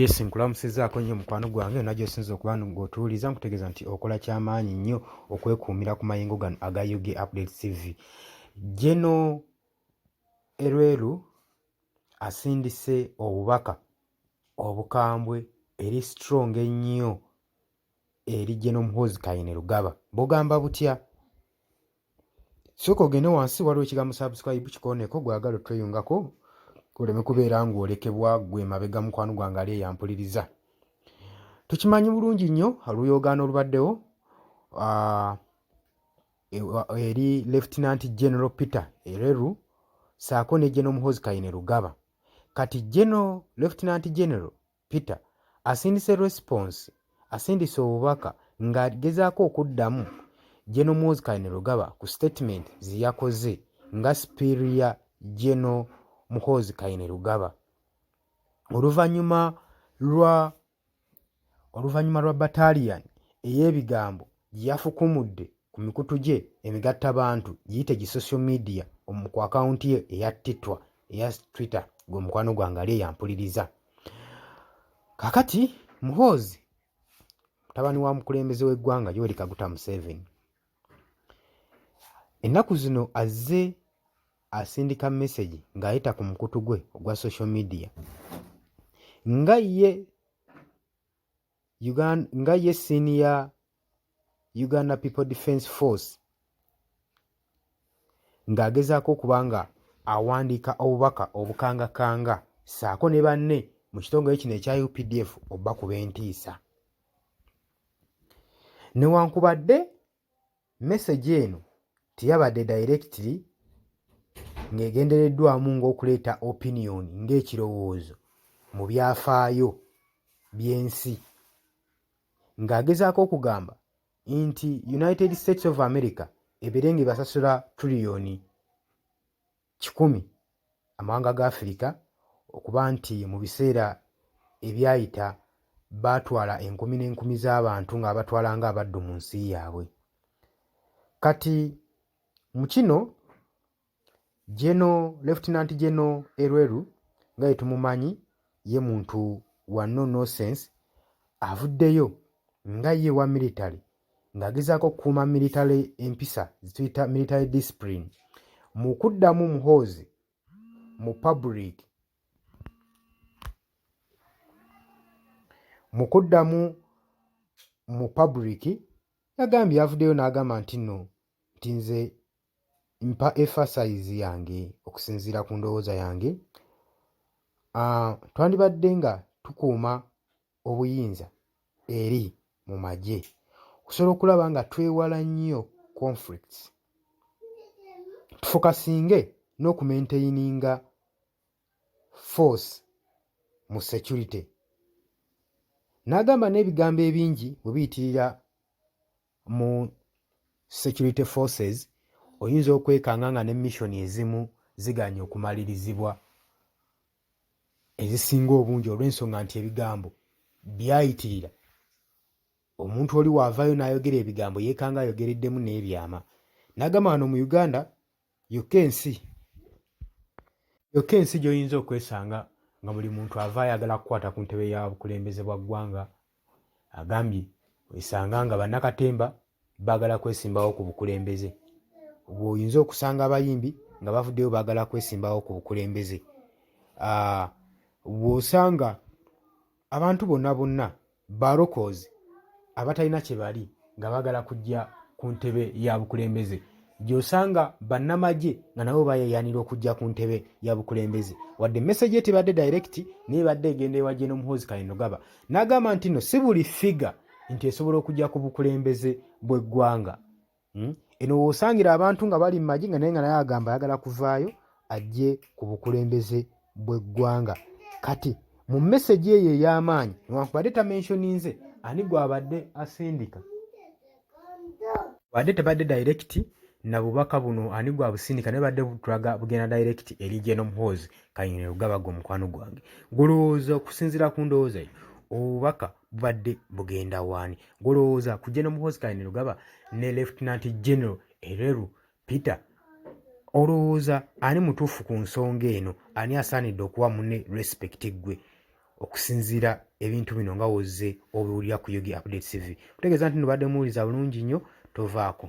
Yes, nkulamusizaako nnyo mukwano gwange najjo osinza okuba ng'otuwuliza nkutegeeza nti okola kyamaanyi nnyo okwekuumira ku mayengo gano aga UG Update TV. Jeno Erweru asindise obubaka obukambwe eri strong ennyo eri Jeno Muhoozi Kainerugaba. Bugamba butya? Sooka ogende wansi waliwo ekigambo subscribe kikooneko gwagala otweyungako oleme kubeera ng'olekebwa gwe mabega mukwano gwange ali eyampuliriza. Tukimanyi bulungi nnyo oluyoogaano olubaddewo eri Lieutenant General Peter Erweru saako ne Jeno Muhoozi Kainerugaba. Kati Lieutenant General Peter asindise response, asindise obubaka ng'agezaako okuddamu Jeno Muhoozi Kainerugaba ku statement ze yakoze nga superior Jeno Muhoozi Kainerugaba oluvannyuma lwa battalion ey'ebigambo gye yafukumudde ku mikutu gye emigattabantu giyite gi social media ku akawunti ye eya Twitter gwe mukwano gwange ali eyampuliriza. Kaakati Muhoozi mutabani wa mukulembeze w'eggwanga Yoweri Kaguta Museveni ennaku zino azze asindika message ng'ayita ku mukutu gwe ogwa social media nga ye senior Uganda People Defence Force ng'agezaako okuba nga awandiika obubaka obukangakanga saako ne banne mu kitongole kino ekya UPDF obbakuba entiisa. Newankubadde message eno teyabadde directly ng'egendereddwamu ng'okuleeta opinion ng'ekirowoozo mu byafaayo by'ensi ng'agezaako okugamba nti United States of America ebeere ng'ebasasula trillioni 100 amawanga ga Africa okuba nti mu biseera ebyayita baatwala enkumi n'enkumi z'abantu ng'abatwala ng'abaddu mu nsi yaabwe. Kati mu kino Lieutenant General Erweru nga ye tumumanyi ye muntu wa no sense avuddeyo nga ye wa military ng'agezaako okukuuma military empisa zituyita military discipline mu kuddamu Muhoozi mu public yagambye avuddeyo n'agamba nti nze mpa emphasize yange okusinziira ku ndowooza yange twandibadde nga tukuuma obuyinza eri mu magye okusobola okulaba nga twewala nnyo conflicts tufokasinge n'okumaintaininga force mu security. N'agamba n'ebigambo ebingi bwe biyitirira mu security forces oyinza okwekanga nga ne mission ezimu ziganye okumalirizibwa ezisinga obungi olw'ensonga nti ebigambo byayitirira omuntu oli waavaayo n'ayogera ebigambo yeekanga ayogereddemu n'ebyama. N'agamba wano mu Uganda yokka ensi gy'oyinza okwesanga nga buli muntu avaayo ayagala kukwata ku ntebe ya bukulembeze bwa ggwanga. Agambye oyisanga nga bannakatemba baagala kwesimbawo ku bukulembeze, bw'oyinza okusanga abayimbi nga bavuddeyo baagala kwesimbawo ku bukulembeze, bw'osanga abantu bonna balokozi abatalina kye bali nga baagala kujja ku ntebe ya bukulembeze, gy'osanga bannamagye nga nabo bayeeyanira okujja ku ntebe ya bukulembeze. Wadde message ye tebadde direct naye badde egenda ewa Jeno Muhoozi Kainerugaba n'agamba nti no si buli figure nti esobola okujja ku bukulembeze bw'eggwanga. Eno w'osangira abantu nga bali mu magye nga naye agamba ayagala kuvaayo ajje ku bukulembeze bw'eggwanga. Kati mu message eyo ey'amaanyi newankubadde tamentioninze ani gw'abadde asindika, wadde tebadde direct na bubaka buno ani gwabusindika naye badde butulaga bugenda direct eri Jeno Muhoozi Kainerugaba gwe mukwano gwange. Golowooza okusinziira ku ndowooza yo obubaka bubadde bugenda waani? Golowooza ku Jeno Muhoozi Kainerugaba ne Lieutenant General Erweru Peter, olowooza ani mutuufu ku nsonga eno? Ani asaanidde okuwa munne respect gwe? okusinziira ebintu bino nga wozze obiwulira ku Yogi Updates TV. Kutegeeza nti nobadde muwuliza bulungi nnyo, tovaako.